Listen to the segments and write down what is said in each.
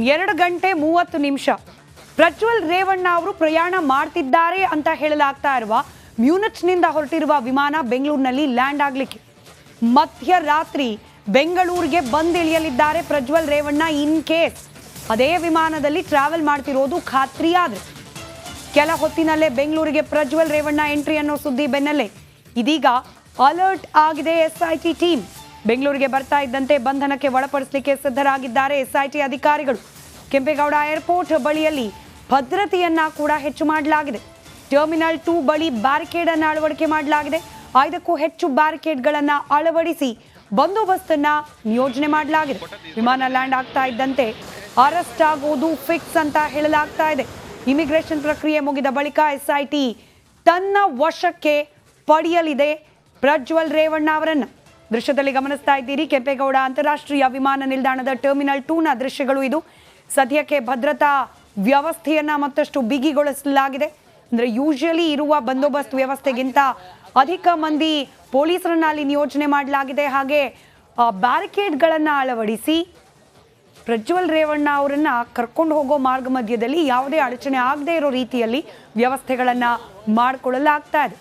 2 ಗಂಟೆ 30 ನಿಮಿಷ ಪ್ರಜ್ವಲ್ ರೇವಣ್ಣ ಅವರು ಪ್ರಯಾಣ ಮಾಡ್ತಿದ್ದಾರೆ ಅಂತ ಹೇಳಲಾಗ್ತಾ ಇರುವ ಮ್ಯೂನಿಚ್ನಿಂದ ಹೊರಟಿರುವ ವಿಮಾನ ಬೆಂಗಳೂರಿನಲ್ಲಿ ಲ್ಯಾಂಡ್ ಆಗಲಿಕ್ಕೆ ಮಧ್ಯರಾತ್ರಿ ಬೆಂಗಳೂರಿಗೆ ಬಂದಿಳಿಯಲಿದ್ದಾರೆ ಪ್ರಜ್ವಲ್ ರೇವಣ್ಣ. ಇನ್ ಕೇಸ್ ಅದೇ ವಿಮಾನದಲ್ಲಿ ಟ್ರಾವೆಲ್ ಮಾಡ್ತಿರೋದು ಖಾತ್ರಿಯಾದ್ರೆ ಕೆಲ ಹೊತ್ತಿನಲ್ಲೇ ಬೆಂಗಳೂರಿಗೆ ಪ್ರಜ್ವಲ್ ರೇವಣ್ಣ ಎಂಟ್ರಿ ಅನ್ನೋ ಸುದ್ದಿ ಬೆನ್ನಲ್ಲೇ ಇದೀಗ ಅಲರ್ಟ್ ಆಗಿದೆ ಎಸ್ಐಟಿ ಟೀಮ್. ಬೆಂಗಳೂರಿಗೆ ಬರ್ತಾ ಇದ್ದಂತೆ ಬಂಧನಕ್ಕೆ ಒಳಪಡಿಸಲಿಕ್ಕೆ ಸಿದ್ಧರಾಗಿದ್ದಾರೆ ಎಸ್ಐಟಿ ಅಧಿಕಾರಿಗಳು. ಕೆಂಪೇಗೌಡ ಏರ್ಪೋರ್ಟ್ ಬಳಿಯಲ್ಲಿ ಭದ್ರತೆಯನ್ನ ಕೂಡ ಹೆಚ್ಚು ಮಾಡಲಾಗಿದೆ. ಟರ್ಮಿನಲ್ 2 ಬಳಿ ಬ್ಯಾರಿಕೇಡ್ ಅನ್ನು ಅಳವಡಿಕೆ ಮಾಡಲಾಗಿದೆ. 5ಕ್ಕೂ ಹೆಚ್ಚು ಬ್ಯಾರಿಕೇಡ್ಗಳನ್ನ ಅಳವಡಿಸಿ ಬಂದೋಬಸ್ತನ್ನ ನಿಯೋಜನೆ ಮಾಡಲಾಗಿದೆ. ವಿಮಾನ ಲ್ಯಾಂಡ್ ಆಗ್ತಾ ಇದ್ದಂತೆ ಅರೆಸ್ಟ್ ಆಗೋದು ಫಿಕ್ಸ್ ಅಂತ ಹೇಳಲಾಗ್ತಾ ಇದೆ. ಇಮಿಗ್ರೇಷನ್ ಪ್ರಕ್ರಿಯೆ ಮುಗಿದ ಬಳಿಕ ಎಸ್ಐಟಿ ತನ್ನ ವಶಕ್ಕೆ ಪಡೆಯಲಿದೆ ಪ್ರಜ್ವಲ್ ರೇವಣ್ಣ ಅವರನ್ನ. ದೃಶ್ಯದಲ್ಲಿ ಗಮನಿಸ್ತಾ ಇದ್ದೀರಿ ಕೆಂಪೇಗೌಡ ಅಂತಾರಾಷ್ಟ್ರೀಯ ವಿಮಾನ ನಿಲ್ದಾಣದ ಟರ್ಮಿನಲ್ 2ನ ದೃಶ್ಯಗಳು ಇದು. ಸದ್ಯಕ್ಕೆ ಭದ್ರತಾ ವ್ಯವಸ್ಥೆಯನ್ನ ಮತ್ತಷ್ಟು ಬಿಗಿಗೊಳಿಸಲಾಗಿದೆ. ಅಂದ್ರೆ ಯೂಶುವಲಿ ಇರುವ ಬಂದೋಬಸ್ತ್ ವ್ಯವಸ್ಥೆಗಿಂತ ಅಧಿಕ ಮಂದಿ ಪೊಲೀಸರನ್ನ ಅಲ್ಲಿ ನಿಯೋಜನೆ ಮಾಡಲಾಗಿದೆ. ಹಾಗೆ ಬ್ಯಾರಿಕೇಡ್ಗಳನ್ನ ಅಳವಡಿಸಿ ಪ್ರಜ್ವಲ್ ರೇವಣ್ಣ ಅವರನ್ನ ಕರ್ಕೊಂಡು ಹೋಗೋ ಮಾರ್ಗ ಮಧ್ಯದಲ್ಲಿ ಯಾವುದೇ ಅಡಚಣೆ ಆಗದೆ ಇರೋ ರೀತಿಯಲ್ಲಿ ವ್ಯವಸ್ಥೆಗಳನ್ನ ಮಾಡಿಕೊಳ್ಳಲಾಗ್ತಾ ಇದೆ.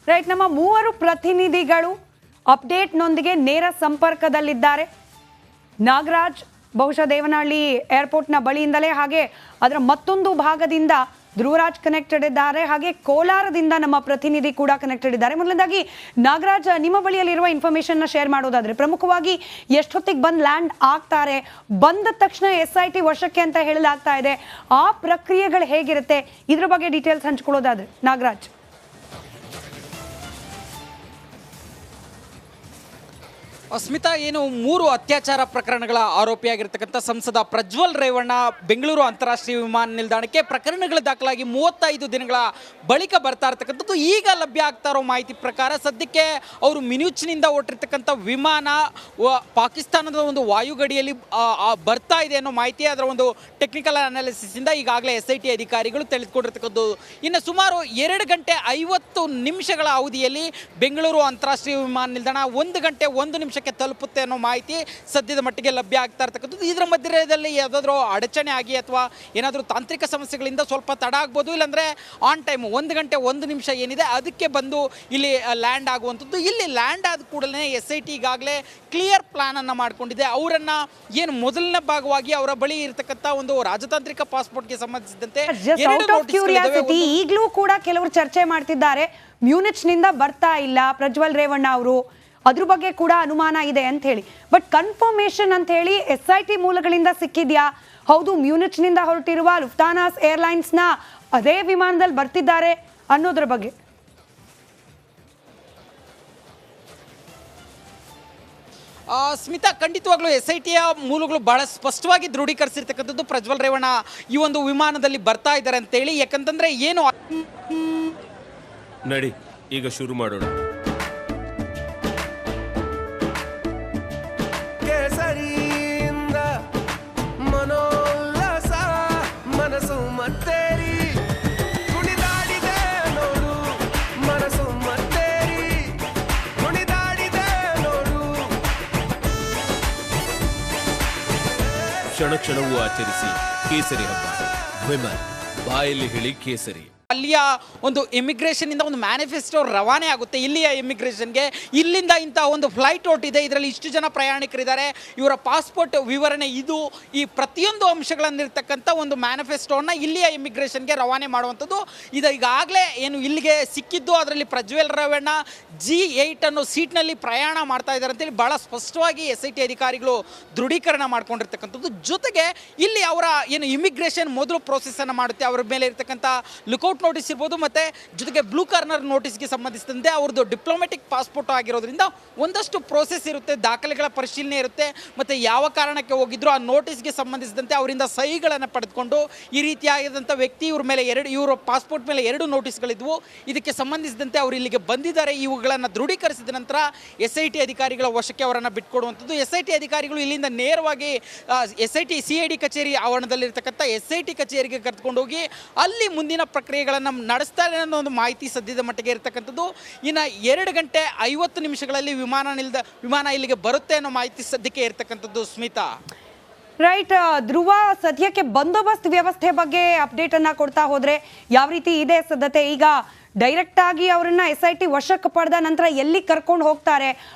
ರೈಟ್, ನಮ್ಮ 3 ಪ್ರತಿನಿಧಿಗಳು ಅಪ್ಡೇಟ್ನೊಂದಿಗೆ ನೇರ ಸಂಪರ್ಕದಲ್ಲಿದ್ದಾರೆ. ನಾಗರಾಜ್ ಬಹುಶಃ ದೇವನಹಳ್ಳಿ ಏರ್ಪೋರ್ಟ್ನ ಬಳಿಯಿಂದಲೇ, ಹಾಗೆ ಅದರ ಮತ್ತೊಂದು ಭಾಗದಿಂದ ಧ್ರುವರಾಜ್ ಕನೆಕ್ಟೆಡ್ ಇದ್ದಾರೆ, ಹಾಗೆ ಕೋಲಾರದಿಂದ ನಮ್ಮ ಪ್ರತಿನಿಧಿ ಕೂಡ ಕನೆಕ್ಟೆಡ್ ಇದ್ದಾರೆ. ಮೊದಲನೇದಾಗಿ ನಾಗರಾಜ್, ನಿಮ್ಮ ಬಳಿಯಲ್ಲಿರುವ ಇನ್ಫಾರ್ಮೇಶನ್ನ ಶೇರ್ ಮಾಡೋದಾದ್ರೆ ಪ್ರಮುಖವಾಗಿ ಎಷ್ಟೊತ್ತಿಗೆ ಬಂದು ಲ್ಯಾಂಡ್ ಆಗ್ತಾರೆ, ಬಂದ ತಕ್ಷಣ SIT ವಶಕ್ಕೆ ಅಂತ ಹೇಳಲಾಗ್ತಾ ಇದೆ, ಆ ಪ್ರಕ್ರಿಯೆಗಳು ಹೇಗಿರುತ್ತೆ, ಇದ್ರ ಬಗ್ಗೆ ಡೀಟೇಲ್ಸ್ ಹಂಚ್ಕೊಳ್ಳೋದಾದ್ರೆ ನಾಗರಾಜ್. ಸ್ಮಿತಾ, ಏನು 3 ಅತ್ಯಾಚಾರ ಪ್ರಕರಣಗಳ ಆರೋಪಿಯಾಗಿರ್ತಕ್ಕಂಥ ಸಂಸದ ಪ್ರಜ್ವಲ್ ರೇವಣ್ಣ ಬೆಂಗಳೂರು ಅಂತಾರಾಷ್ಟ್ರೀಯ ವಿಮಾನ ನಿಲ್ದಾಣಕ್ಕೆ ಪ್ರಕರಣಗಳು ದಾಖಲಾಗಿ 35 ದಿನಗಳ ಬಳಿಕ ಬರ್ತಾ ಇರ್ತಕ್ಕಂಥದ್ದು. ಈಗ ಲಭ್ಯ ಆಗ್ತಾ ಇರೋ ಮಾಹಿತಿ ಪ್ರಕಾರ ಸದ್ಯಕ್ಕೆ ಅವರು ಮಿನ್ಯೂಚ್ನಿಂದ ಹೊರಟಿರ್ತಕ್ಕಂಥ ವಿಮಾನ ಪಾಕಿಸ್ತಾನದ ಒಂದು ವಾಯುಗಡಿಯಲ್ಲಿ ಬರ್ತಾ ಇದೆ ಅನ್ನೋ ಮಾಹಿತಿ ಅದರ ಒಂದು ಟೆಕ್ನಿಕಲ್ ಅನಾಲಿಸಿಸಿಂದ ಈಗಾಗಲೇ SIT ಅಧಿಕಾರಿಗಳು ತಿಳಿದುಕೊಂಡಿರ್ತಕ್ಕಂಥದ್ದು. ಇನ್ನು ಸುಮಾರು 2 ಗಂಟೆ 50 ನಿಮಿಷಗಳ ಅವಧಿಯಲ್ಲಿ ಬೆಂಗಳೂರು ಅಂತಾರಾಷ್ಟ್ರೀಯ ವಿಮಾನ ನಿಲ್ದಾಣ 1 ಗಂಟೆ 1 ನಿಮಿಷಕ್ಕೆ ತಲುಪುತ್ತೆ ಅನ್ನೋ ಮಾಹಿತಿ ಸದ್ಯದ ಮಟ್ಟಿಗೆ ಲಭ್ಯ ಆಗ್ತಾ ಇರ್ತಕ್ಕಂಥದ್ದು. ಇದರ ಮಧ್ಯದಲ್ಲಿ ಯಾವುದಾದ್ರೂ ಅಡಚಣೆ ಆಗಿ ಅಥವಾ ಏನಾದರೂ ತಾಂತ್ರಿಕ ಸಮಸ್ಯೆಗಳಿಂದ ಸ್ವಲ್ಪ ತಡ ಆಗ್ಬೋದು, ಇಲ್ಲಾಂದರೆ ಆನ್ ಟೈಮ್ 1 ಗಂಟೆ 1 ನಿಮಿಷ ಏನಿದೆ ಅದಕ್ಕೆ ಬಂದು ಇಲ್ಲಿ ಲ್ಯಾಂಡ್ ಆಗುವಂಥದ್ದು. ಇಲ್ಲಿ ಲ್ಯಾಂಡ್ ಆದ ಕೂಡಲೇ SIT ಈಗಾಗಲೇ ಕ್ಲಿಯರ್ ಪ್ಲಾನ್ ಅನ್ನು ಮಾಡಿಕೊಂಡಿದೆ. ಅವರನ್ನ ಏನು ಮೊದಲನೇ ಭಾಗವಾಗಿ ಅವರ ಬಳಿ ಇರತಕ್ಕಂಥ ಒಂದು ರಾಜತಾಂತ್ರಿಕ ಪಾಸ್ಪೋರ್ಟ್ಗೆ ಸಂಬಂಧಿಸಿದಂತೆ ಈಗಲೂ ಕೂಡ ಕೆಲವರು ಚರ್ಚೆ ಮಾಡ್ತಿದ್ದಾರೆ, ಮ್ಯೂನಿಚ್ನಿಂದ ಬರ್ತಾ ಇಲ್ಲ ಪ್ರಜ್ವಲ್ ರೇವಣ್ಣ ಅವರು, ಅದ್ರ ಬಗ್ಗೆ ಕೂಡ ಅನುಮಾನ ಇದೆ ಅಂತ ಹೇಳಿ. ಬಟ್ ಕನ್ಫರ್ಮೇಶನ್ ಅಂತ ಹೇಳಿ SIT ಮೂಲಗಳಿಂದ ಸಿಕ್ಕಿದ್ಯಾ? ಹೌದು, ಮ್ಯೂನಿಚ್ನಿಂದ ಹೊರಟಿರುವ ಲುಫ್ತಾನಾಸ್ ಏರ್ಲೈನ್ಸ್ನ ಅದೇ ವಿಮಾನದಲ್ಲಿ ಬರ್ತಿದ್ದಾರೆ ಅನ್ನೋದ್ರ ಬಗ್ಗೆ. ಸ್ಮಿತಾ, ಖಂಡಿತವಾಗ್ಲೂ SITಯ ಮೂಲಗಳು ಬಹಳ ಸ್ಪಷ್ಟವಾಗಿ ದೃಢೀಕರಿಸಿರ್ತಕ್ಕಂಥದ್ದು ಪ್ರಜ್ವಲ್ ರೇವಣ್ಣ ಈ ಒಂದು ವಿಮಾನದಲ್ಲಿ ಬರ್ತಾ ಇದ್ದಾರೆ ಅಂತೇಳಿ. ಯಾಕಂತಂದ್ರೆ ಏನು ನಡಿ ಈಗ ಶುರು ಮಾಡೋಣ. ಕ್ಷಣ ಕ್ಷಣವೂ ಆಚರಿಸಿ ಕೇಸರಿ ಹಬ್ಬ. ವಿಮಲ್ ಬಾಯಲ್ಲಿ ಹೇಳಿ ಕೇಸರಿ. ಅಲ್ಲಿಯ ಒಂದು ಇಮಿಗ್ರೇಷನ್ ಇಂದ ಒಂದು ಮ್ಯಾನಿಫೆಸ್ಟೋ ರವಾನೆ ಆಗುತ್ತೆ ಇಲ್ಲಿಯ ಇಮಿಗ್ರೇಷನ್ಗೆ. ಇಲ್ಲಿಂದ ಇಂಥ ಒಂದು ಫ್ಲೈಟ್ ಹೊರಟಿದೆ, ಇದರಲ್ಲಿ ಇಷ್ಟು ಜನ ಪ್ರಯಾಣಿಕರಿದ್ದಾರೆ, ಇವರ ಪಾಸ್ಪೋರ್ಟ್ ವಿವರಣೆ, ಇದು ಈ ಪ್ರತಿಯೊಂದು ಅಂಶಗಳನ್ನಿರ್ತಕ್ಕಂಥ ಒಂದು ಮ್ಯಾನಿಫೆಸ್ಟೋನ ಇಲ್ಲಿಯ ಇಮಿಗ್ರೇಷನ್ಗೆ ರವಾನೆ ಮಾಡುವಂಥದ್ದು. ಇದು ಈಗಾಗಲೇ ಏನು ಇಲ್ಲಿಗೆ ಸಿಕ್ಕಿದ್ದು ಅದರಲ್ಲಿ ಪ್ರಜ್ವಲ್ ರೇವಣ್ಣ G8 ಅನ್ನೋ ಸೀಟ್ನಲ್ಲಿ ಪ್ರಯಾಣ ಮಾಡ್ತಾ ಇದ್ದಾರೆ ಅಂತೇಳಿ ಭಾಳ ಸ್ಪಷ್ಟವಾಗಿ SIT ಅಧಿಕಾರಿಗಳು ದೃಢೀಕರಣ ಮಾಡ್ಕೊಂಡಿರ್ತಕ್ಕಂಥದ್ದು. ಜೊತೆಗೆ ಇಲ್ಲಿ ಅವರ ಏನು ಇಮಿಗ್ರೇಷನ್ ಮೊದಲು ಪ್ರೋಸೆಸ್ಸನ್ನು ಮಾಡುತ್ತೆ, ಅವರ ಮೇಲೆ ಇರ್ತಕ್ಕಂಥ ಲುಕೌಟ್ ನೋಟಿಸ್ ಇರ್ಬೋದು ಮತ್ತು ಜೊತೆಗೆ ಬ್ಲೂ ಕಾರ್ನರ್ ನೋಟಿಸ್ಗೆ ಸಂಬಂಧಿಸಿದಂತೆ ಅವ್ರದ್ದು ಡಿಪ್ಲೊಮ್ಯಾಟಿಕ್ ಪಾಸ್ಪೋರ್ಟ್ ಆಗಿರೋದ್ರಿಂದ ಒಂದಷ್ಟು ಪ್ರೋಸೆಸ್ ಇರುತ್ತೆ, ದಾಖಲೆಗಳ ಪರಿಶೀಲನೆ ಇರುತ್ತೆ ಮತ್ತು ಯಾವ ಕಾರಣಕ್ಕೆ ಹೋಗಿದ್ರು ಆ ನೋಟಿಸ್ಗೆ ಸಂಬಂಧಿಸಿದಂತೆ ಅವರಿಂದ ಸಹಿಗಳನ್ನು ಪಡೆದುಕೊಂಡು ಈ ರೀತಿಯಾದಂಥ ವ್ಯಕ್ತಿ ಇವ್ರ ಪಾಸ್ಪೋರ್ಟ್ ಮೇಲೆ 2 ನೋಟಿಸ್ಗಳಿದ್ವು. ಇದಕ್ಕೆ ಸಂಬಂಧಿಸಿದಂತೆ ಅವರು ಇಲ್ಲಿಗೆ ಬಂದಿದ್ದಾರೆ. ಇವುಗಳನ್ನು ದೃಢೀಕರಿಸಿದ ನಂತರ SIT ಅಧಿಕಾರಿಗಳ ವಶಕ್ಕೆ ಅವರನ್ನು ಬಿಟ್ಕೊಡುವಂಥದ್ದು. SIT ಅಧಿಕಾರಿಗಳು ಇಲ್ಲಿಂದ ನೇರವಾಗಿ CID ಕಚೇರಿ ಆವರಣದಲ್ಲಿರ್ತಕ್ಕಂಥ SIT ಕಚೇರಿಗೆ ಕರೆದುಕೊಂಡೋಗಿ ಅಲ್ಲಿ ಮುಂದಿನ ಪ್ರಕ್ರಿಯೆಗಳನ್ನು ನಡೆಸ್ತಾರೆ ಅನ್ನೋ ಒಂದು ಮಾಹಿತಿ ಸದ್ಯದ ಮಟ್ಟಿಗೆ ಇರತಕ್ಕಂಥದ್ದು. ಇನ್ನು 2 ಗಂಟೆ 50 ನಿಮಿಷಗಳಲ್ಲಿ ವಿಮಾನ ಇಲ್ಲಿಗೆ ಬರುತ್ತೆ ಅನ್ನೋ ಮಾಹಿತಿ ಸದ್ಯಕ್ಕೆ ಇರತಕ್ಕಂಥದ್ದು. ಸ್ಮಿತಾ, ರೈಟ್. ಧ್ರುವ, ಸದ್ಯಕ್ಕೆ ಬಂದೋಬಸ್ತ್ ವ್ಯವಸ್ಥೆ ಬಗ್ಗೆ ಅಪ್ಡೇಟ್ ಅನ್ನ ಕೊಡ್ತಾ ಹೋದ್ರೆ ಯಾವ ರೀತಿ ಇದೆ ಸಿದ್ಧತೆ? ಈಗ ಡೈರೆಕ್ಟ್ ಆಗಿ ಅವರನ್ನ SIT ವಶಕ್ಕೆ ಪಡೆದ ನಂತರ ಎಲ್ಲಿ ಕರ್ಕೊಂಡು ಹೋಗ್ತಾರೆ,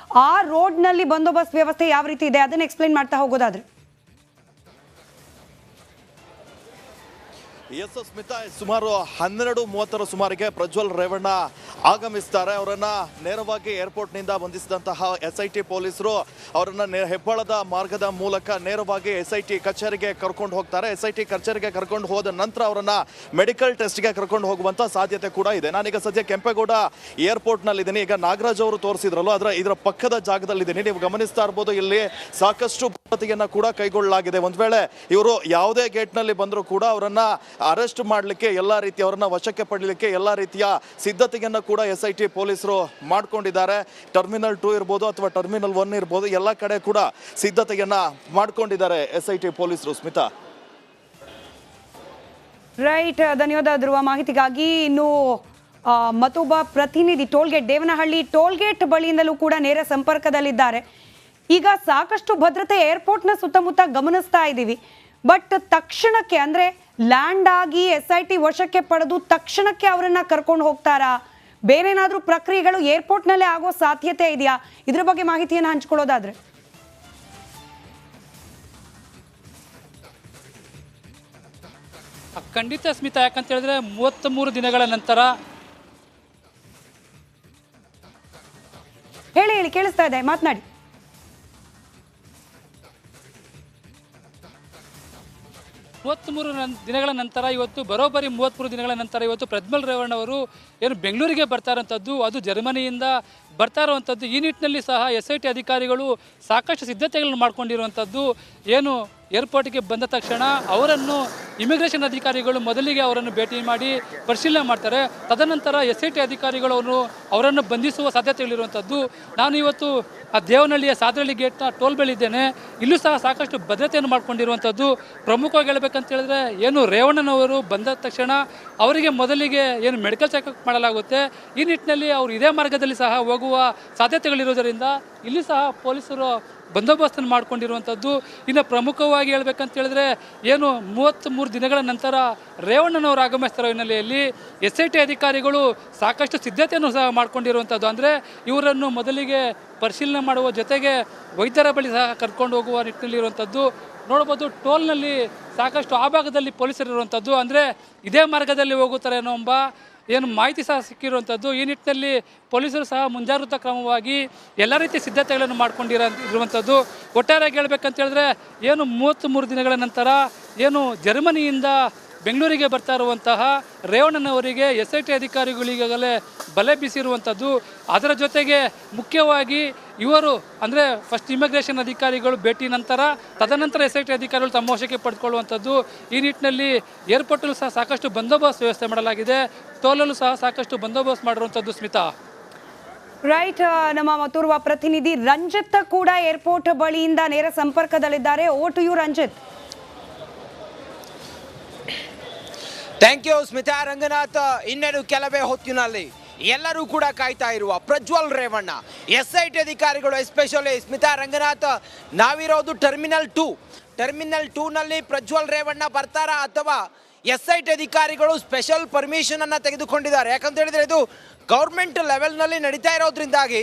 ಆ ರೋಡ್ನಲ್ಲಿ ಬಂದೋಬಸ್ತ್ ವ್ಯವಸ್ಥೆ ಯಾವ ರೀತಿ ಇದೆ ಅದನ್ನ ಎಕ್ಸ್ಪ್ಲೈನ್ ಮಾಡ್ತಾ ಹೋಗೋದಾದ್ರೆ. ಎಸ್ ಸ್ಮಿತಾ, ಸುಮಾರು 12:30 ಸುಮಾರಿಗೆ ಪ್ರಜ್ವಲ್ ರೇವಣ್ಣ ಆಗಮಿಸ್ತಾರೆ. ಅವರನ್ನ ನೇರವಾಗಿ ಏರ್ಪೋರ್ಟ್ನಿಂದ ಬಂಧಿಸಿದಂತಹ SIT ಪೊಲೀಸರು ಅವರನ್ನ ಹೆಬ್ಬಾಳದ ಮಾರ್ಗದ ಮೂಲಕ ನೇರವಾಗಿ SIT ಕಚೇರಿಗೆ ಕರ್ಕೊಂಡು ಹೋಗ್ತಾರೆ. SIT ಕಚೇರಿಗೆ ಕರ್ಕೊಂಡು ಹೋದ ನಂತರ ಅವರನ್ನ ಮೆಡಿಕಲ್ ಟೆಸ್ಟ್ಗೆ ಕರ್ಕೊಂಡು ಹೋಗುವಂತ ಸಾಧ್ಯತೆ ಕೂಡ ಇದೆ. ನಾನೀಗ ಸದ್ಯ ಕೆಂಪೇಗೌಡ ಏರ್ಪೋರ್ಟ್ನಲ್ಲಿ ಇದ್ದೀನಿ. ಈಗ ನಾಗರಾಜ್ ಅವರು ತೋರಿಸಿದ್ರಲ್ಲ, ಇದರ ಪಕ್ಕದ ಜಾಗದಲ್ಲಿದ್ದೀನಿ. ನೀವು ಗಮನಿಸ್ತಾ ಇರ್ಬೋದು, ಇಲ್ಲಿ ಸಾಕಷ್ಟು ಭದ್ರತೆಯನ್ನ ಕೂಡ ಕೈಗೊಳ್ಳಲಾಗಿದೆ. ಒಂದ್ ವೇಳೆ ಇವರು ಯಾವುದೇ ಗೇಟ್ನಲ್ಲಿ ಬಂದರೂ ಕೂಡ ಅವರನ್ನ ಅರೆಸ್ಟ್ ಮಾಡಲಿಕ್ಕೆ ಎಲ್ಲ ರೀತಿಯ ಅವರನ್ನ ವಶಕ್ಕೆ ಪಡಲಿಕ್ಕೆ ಎಲ್ಲ ರೀತಿಯ ಸಿದ್ಧತೆಯನ್ನು ಕೂಡ SIT ಪೊಲೀಸರು ಮಾಡ್ಕೊಂಡಿದ್ದಾರೆ. ಟರ್ಮಿನಲ್ 2 ಇರ್ಬೋದು ಅಥವಾ ಟರ್ಮಿನಲ್ 1 ಇರ್ಬೋದು, ಎಲ್ಲ ಕಡೆ ಕೂಡ ಸಿದ್ಧತೆಯನ್ನ ಮಾಡ್ಕೊಂಡಿದ್ದಾರೆ SIT ಪೊಲೀಸರು. ಸ್ಮಿತಾ, ರೈಟ್. ಧನ್ಯವಾದ ಧ್ರುವ ಮಾಹಿತಿಗಾಗಿ. ಇನ್ನು ಮತ್ತೊಬ್ಬ ಪ್ರತಿನಿಧಿ ದೇವನಹಳ್ಳಿ ಟೋಲ್ಗೇಟ್ ಬಳಿಯಿಂದಲೂ ಕೂಡ ನೇರ ಸಂಪರ್ಕದಲ್ಲಿದ್ದಾರೆ. ಈಗ ಸಾಕಷ್ಟು ಭದ್ರತೆ ಏರ್ಪೋರ್ಟ್ನ ಸುತ್ತಮುತ್ತ ಗಮನಿಸ್ತಾ ಇದ್ದೀವಿ. ಬಟ್ ತಕ್ಷಣಕ್ಕೆ ಅಂದ್ರೆ ಲ್ಯಾಂಡ್ ಆಗಿ SIT ವಶಕ್ಕೆ ಪಡೆದು ತಕ್ಷಣಕ್ಕೆ ಅವರನ್ನ ಕರ್ಕೊಂಡು ಹೋಗ್ತಾರಾ? ಬೇರೆ ಏನಾದ್ರೂ ಪ್ರಕ್ರಿಯೆಗಳು ಏರ್ಪೋರ್ಟ್ನಲ್ಲೇ ಆಗೋ ಸಾಧ್ಯತೆ ಇದೆಯಾ? ಇದ್ರ ಬಗ್ಗೆ ಮಾಹಿತಿಯನ್ನು ಹಂಚ್ಕೊಳ್ಳೋದಾದ್ರೆ. ಖಂಡಿತ ಸ್ಮಿತಾ, ಯಾಕಂತ ಹೇಳಿದ್ರೆ 33 ದಿನಗಳ ನಂತರ ಹೇಳಿ ಕೇಳಿಸ್ತಾ ಇದೆ, ಮಾತನಾಡಿ. 33 ದಿನಗಳ ನಂತರ ಇವತ್ತು ಬರೋಬ್ಬರಿ 33 ದಿನಗಳ ನಂತರ ಇವತ್ತು ಪ್ರಜ್ವಲ್ ರೇವಣ್ಣ ಅವರು ಏನು ಬೆಂಗಳೂರಿಗೆ ಬರ್ತಾ ಇರೋಂಥದ್ದು, ಅದು ಜರ್ಮನಿಯಿಂದ ಬರ್ತಾ ಇರುವಂಥದ್ದು. ಈ ನಿಟ್ಟಿನಲ್ಲಿ ಸಹ SIT ಅಧಿಕಾರಿಗಳು ಸಾಕಷ್ಟು ಸಿದ್ಧತೆಗಳನ್ನು ಮಾಡ್ಕೊಂಡಿರುವಂಥದ್ದು. ಏನು ಏರ್ಪೋರ್ಟ್ಗೆ ಬಂದ ತಕ್ಷಣ ಅವರನ್ನು ಇಮಿಗ್ರೇಷನ್ ಅಧಿಕಾರಿಗಳು ಮೊದಲಿಗೆ ಅವರನ್ನು ಭೇಟಿ ಮಾಡಿ ಪರಿಶೀಲನೆ ಮಾಡ್ತಾರೆ. ತದನಂತರ SIT ಅಧಿಕಾರಿಗಳು ಅವರನ್ನು ಬಂಧಿಸುವ ಸಾಧ್ಯತೆಗಳಿರುವಂಥದ್ದು. ನಾನು ಇವತ್ತು ಆ ದೇವನಹಳ್ಳಿಯ ಸಾದ್ರಳ್ಳಿ ಗೇಟ್ನ ಟೋಲ್ ಬಳಿದ್ದೇನೆ. ಇಲ್ಲೂ ಸಹ ಸಾಕಷ್ಟು ಭದ್ರತೆಯನ್ನು ಮಾಡ್ಕೊಂಡಿರುವಂಥದ್ದು. ಪ್ರಮುಖವಾಗಿ ಹೇಳಬೇಕಂತ ಹೇಳಿದ್ರೆ, ಏನು ರೇವಣ್ಣನವರು ಬಂದ ತಕ್ಷಣ ಅವರಿಗೆ ಮೊದಲಿಗೆ ಏನು ಮೆಡಿಕಲ್ ಚೆಕಪ್ ಮಾಡಲಾಗುತ್ತೆ. ಈ ನಿಟ್ಟಿನಲ್ಲಿ ಅವರು ಇದೇ ಮಾರ್ಗದಲ್ಲಿ ಸಹ ಹೋಗುವ ಸಾಧ್ಯತೆಗಳಿರೋದರಿಂದ ಇಲ್ಲಿ ಸಹ ಪೊಲೀಸರು ಬಂದೋಬಸ್ತನ್ನು ಮಾಡ್ಕೊಂಡಿರುವಂಥದ್ದು. ಇನ್ನು ಪ್ರಮುಖವಾಗಿ ಹೇಳ್ಬೇಕಂತ ಹೇಳಿದ್ರೆ, ಏನು 33 ದಿನಗಳ ನಂತರ ರೇವಣ್ಣನವರು ಆಗಮಿಸ್ತಾರೋ ಹಿನ್ನೆಲೆಯಲ್ಲಿ SIT ಅಧಿಕಾರಿಗಳು ಸಾಕಷ್ಟು ಸಿದ್ಧತೆಯನ್ನು ಸಹ ಮಾಡ್ಕೊಂಡಿರುವಂಥದ್ದು. ಅಂದರೆ ಇವರನ್ನು ಮೊದಲಿಗೆ ಪರಿಶೀಲನೆ ಮಾಡುವ ಜೊತೆಗೆ ವೈದ್ಯರ ಬಳಿ ಸಹ ಕರ್ಕೊಂಡು ಹೋಗುವ ನಿಟ್ಟಿನಲ್ಲಿರುವಂಥದ್ದು. ನೋಡ್ಬೋದು, ಟೋಲ್ನಲ್ಲಿ ಸಾಕಷ್ಟು ಆ ಭಾಗದಲ್ಲಿ ಪೊಲೀಸರಿರುವಂಥದ್ದು. ಅಂದರೆ ಇದೇ ಮಾರ್ಗದಲ್ಲಿ ಹೋಗುತ್ತಾರೆ ಅನ್ನೋ ಏನು ಮಾಹಿತಿ ಸಹ ಸಿಕ್ಕಿರುವಂಥದ್ದು. ಈ ನಿಟ್ಟಿನಲ್ಲಿ ಪೊಲೀಸರು ಸಹ ಮುಂಜಾಗ್ರತಾ ಕ್ರಮವಾಗಿ ಎಲ್ಲ ರೀತಿಯ ಸಿದ್ಧತೆಗಳನ್ನು ಮಾಡ್ಕೊಂಡಿರುವಂಥದ್ದು. ಒಟ್ಟಾರೆಯಾಗಿ ಹೇಳ್ಬೇಕಂತ ಹೇಳಿದ್ರೆ, ಏನು 33 ದಿನಗಳ ನಂತರ ಏನು ಜರ್ಮನಿಯಿಂದ ಬೆಂಗಳೂರಿಗೆ ಬರ್ತಾ ಇರುವಂತಹ ರೇವಣ್ಣನವರಿಗೆ SIT ಅಧಿಕಾರಿಗಳಿಗಾಗಲೇ ಬಲೆ ಬೀಸಿರುವಂಥದ್ದು. ಅದರ ಜೊತೆಗೆ ಮುಖ್ಯವಾಗಿ ಇವರು ಅಂದರೆ ಫಸ್ಟ್ ಇಮಿಗ್ರೇಷನ್ ಅಧಿಕಾರಿಗಳು ಭೇಟಿ ನಂತರ ತದನಂತರ SIT ಅಧಿಕಾರಿಗಳು ತಮ್ಮ ವಶಕ್ಕೆ ಪಡೆದುಕೊಳ್ಳುವಂಥದ್ದು. ಈ ನಿಟ್ಟಿನಲ್ಲಿ ಏರ್ಪೋರ್ಟಲ್ಲೂ ಸಹ ಸಾಕಷ್ಟು ಬಂದೋಬಸ್ತ್ ವ್ಯವಸ್ಥೆ ಮಾಡಲಾಗಿದೆ. ಟೋಲಲ್ಲೂ ಸಹ ಸಾಕಷ್ಟು ಬಂದೋಬಸ್ತ್ ಮಾಡಿರುವಂಥದ್ದು. ಸ್ಮಿತಾ, ರೈಟ್. ನಮ್ಮ ಮತ್ತೋರ್ವ ಪ್ರತಿನಿಧಿ ರಂಜಿತ್ ಕೂಡ ಏರ್ಪೋರ್ಟ್ ಬಳಿಯಿಂದ ನೇರ ಸಂಪರ್ಕದಲ್ಲಿದ್ದಾರೆ. Over to you Ranjit. Thank you Smita. Ranganath, ಇನ್ನೇನು ಕೆಲವೇ ಹೊತ್ತಿನಲ್ಲಿ ಎಲ್ಲರೂ ಕೂಡ ಕಾಯ್ತಾ ಇರುವ ಪ್ರಜ್ವಲ್ ರೇವಣ್ಣ SIT ಅಧಿಕಾರಿಗಳು, ಎಸ್ಪೆಷಲಿ ಸ್ಮಿತಾ, ರಂಗನಾಥ್, ನಾವಿರೋದು ಟರ್ಮಿನಲ್ 2ನಲ್ಲಿ ಪ್ರಜ್ವಲ್ ರೇವಣ್ಣ ಬರ್ತಾರಾ ಅಥವಾ SIT ಅಧಿಕಾರಿಗಳು ಸ್ಪೆಷಲ್ ಪರ್ಮಿಷನ್ ಅನ್ನು ತೆಗೆದುಕೊಂಡಿದ್ದಾರೆ? ಯಾಕಂತ ಹೇಳಿದ್ರೆ ಇದು ಗೌರ್ಮೆಂಟ್ ಲೆವೆಲ್ನಲ್ಲಿ ನಡೀತಾ ಇರೋದ್ರಿಂದಾಗಿ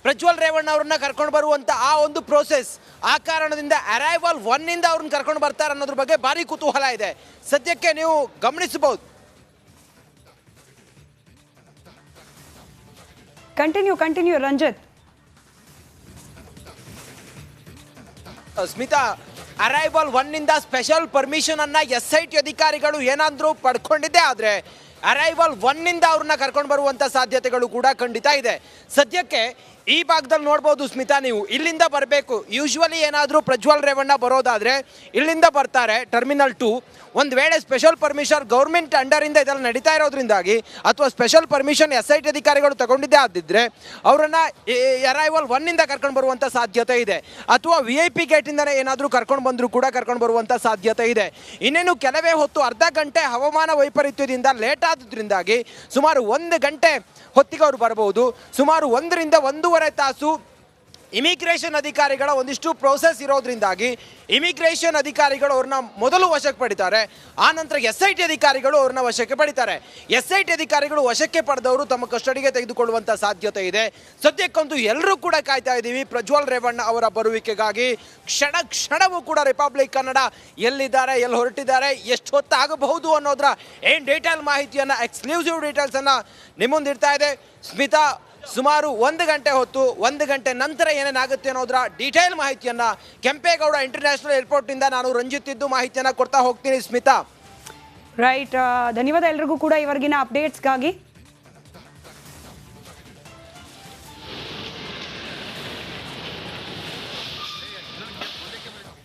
ಪ್ರಜ್ವಲ್ ರೇವಣ್ಣ ಅವ್ರನ್ನ ಕರ್ಕೊಂಡು ಬರುವಂಥ ಆ ಒಂದು ಪ್ರೋಸೆಸ್, ಆ ಕಾರಣದಿಂದ ಅರೈವಲ್ 1 ಅವ್ರನ್ನ ಕರ್ಕೊಂಡು ಬರ್ತಾರೆ ಅನ್ನೋದ್ರ ಬಗ್ಗೆ ಭಾರಿ ಕುತೂಹಲ ಇದೆ. ಸದ್ಯಕ್ಕೆ ನೀವು ಗಮನಿಸಬಹುದು. Continue Ranjit. Smita, arrival 1 special permission ಅನ್ನ SIT ಅಧಿಕಾರಿಗಳು ಏನಾದರೂ ಪಡ್ಕೊಂಡಿದ್ದೆ ಆದರೆ ಅರೈವಲ್ 1 ಅವ್ರನ್ನ ಕರ್ಕೊಂಡು ಬರುವಂತ ಸಾಧ್ಯತೆಗಳು ಕೂಡ ಖಂಡಿತ ಇದೆ. ಸದ್ಯಕ್ಕೆ ಈ ಭಾಗದಲ್ಲಿ ನೋಡ್ಬೋದು ಸ್ಮಿತಾ, ನೀವು ಇಲ್ಲಿಂದ ಬರಬೇಕು. ಯೂಶ್ವಲಿ ಏನಾದರೂ ಪ್ರಜ್ವಲ್ ರೇವಣ್ಣ ಬರೋದಾದ್ರೆ ಇಲ್ಲಿಂದ ಬರ್ತಾರೆ ಟರ್ಮಿನಲ್ 2. ಒಂದು ವೇಳೆ ಸ್ಪೆಷಲ್ ಪರ್ಮಿಷನ್ ಗೌರ್ಮೆಂಟ್ ಅಂಡರಿಂದ ಇದೆಲ್ಲ ನಡೀತಾ ಇರೋದ್ರಿಂದಾಗಿ ಅಥವಾ ಸ್ಪೆಷಲ್ ಪರ್ಮಿಷನ್ SIT ಅಧಿಕಾರಿಗಳು ತಗೊಂಡಿದ್ದೇ ಆದಿದ್ರೆ ಅವರನ್ನ ಅರೈವಲ್ 1 ಕರ್ಕೊಂಡು ಬರುವಂಥ ಸಾಧ್ಯತೆ ಇದೆ. ಅಥವಾ VIP ಗೇಟಿಂದನೇ ಏನಾದರೂ ಕರ್ಕೊಂಡು ಬಂದರೂ ಕೂಡ ಕರ್ಕೊಂಡು ಬರುವಂಥ ಸಾಧ್ಯತೆ ಇದೆ. ಇನ್ನೇನು ಕೆಲವೇ ಹೊತ್ತು, ಅರ್ಧ ಗಂಟೆ ಹವಾಮಾನ ವೈಪರೀತ್ಯದಿಂದ ಲೇಟ್ ಆದ್ರಿಂದಾಗಿ ಸುಮಾರು 1 ಗಂಟೆ ಹೊತ್ತಿಗೆ ಅವರು ಬರಬಹುದು. ಸುಮಾರು 1 ರಿಂದ 1.5 ತಾಸು ಇಮಿಗ್ರೇಷನ್ ಅಧಿಕಾರಿಗಳ ಒಂದಿಷ್ಟು ಪ್ರೋಸೆಸ್ ಇರೋದ್ರಿಂದಾಗಿ ಇಮಿಗ್ರೇಷನ್ ಅಧಿಕಾರಿಗಳು ಅವ್ರನ್ನ ಮೊದಲು ವಶಕ್ಕೆ ಪಡಿತಾರೆ. ಆ ನಂತರ SIT ಅಧಿಕಾರಿಗಳು ಅವ್ರನ್ನ ವಶಕ್ಕೆ ಪಡಿತಾರೆ. SIT ಅಧಿಕಾರಿಗಳು ವಶಕ್ಕೆ ಪಡೆದವರು ತಮ್ಮ ಕಸ್ಟಡಿಗೆ ತೆಗೆದುಕೊಳ್ಳುವಂಥ ಸಾಧ್ಯತೆ ಇದೆ. ಸದ್ಯಕ್ಕಂತೂ ಎಲ್ಲರೂ ಕೂಡ ಕಾಯ್ತಾ ಇದ್ದೀವಿ ಪ್ರಜ್ವಲ್ ರೇವಣ್ಣ ಅವರ ಬರುವಿಕೆಗಾಗಿ. ಕ್ಷಣವೂ ಕೂಡ ರಿಪಬ್ಲಿಕ್ ಕನ್ನಡ ಎಲ್ಲಿದ್ದಾರೆ, ಎಲ್ಲಿ ಹೊರಟಿದ್ದಾರೆ, ಎಷ್ಟು ಹೊತ್ತಾಗಬಹುದು ಅನ್ನೋದ್ರ ಏನು ಡೀಟೇಲ್ ಮಾಹಿತಿಯನ್ನು, ಎಕ್ಸ್ಕ್ಲೂಸಿವ್ ಡೀಟೇಲ್ಸನ್ನು ನಿಮ್ಮ ಮುಂದಿಡ್ತಾ ಇದೆ ಸ್ಮಿತಾ. ಸುಮಾರು 1 ಗಂಟೆ ಹೊತ್ತು, 1 ಗಂಟೆ ನಂತರ ಏನೇನಾಗುತ್ತೆ ಅನ್ನೋದರ ಡೀಟೇಲ್ ಮಾಹಿತಿಯನ್ನು ಕೆಂಪೇಗೌಡ ಇಂಟರ್ನ್ಯಾಷನಲ್ ಏರ್ಪೋರ್ಟಿಂದ ನಾನು ರಂಜಿತ್ ಮಾಹಿತಿಯನ್ನು ಕೊಡ್ತಾ ಹೋಗ್ತೀನಿ ಸ್ಮಿತಾ. ರೈಟ್, ಧನ್ಯವಾದ ಎಲ್ರಿಗೂ ಕೂಡ ಇವರೆಗಿನ ಅಪ್ಡೇಟ್ಸ್ಗಾಗಿ.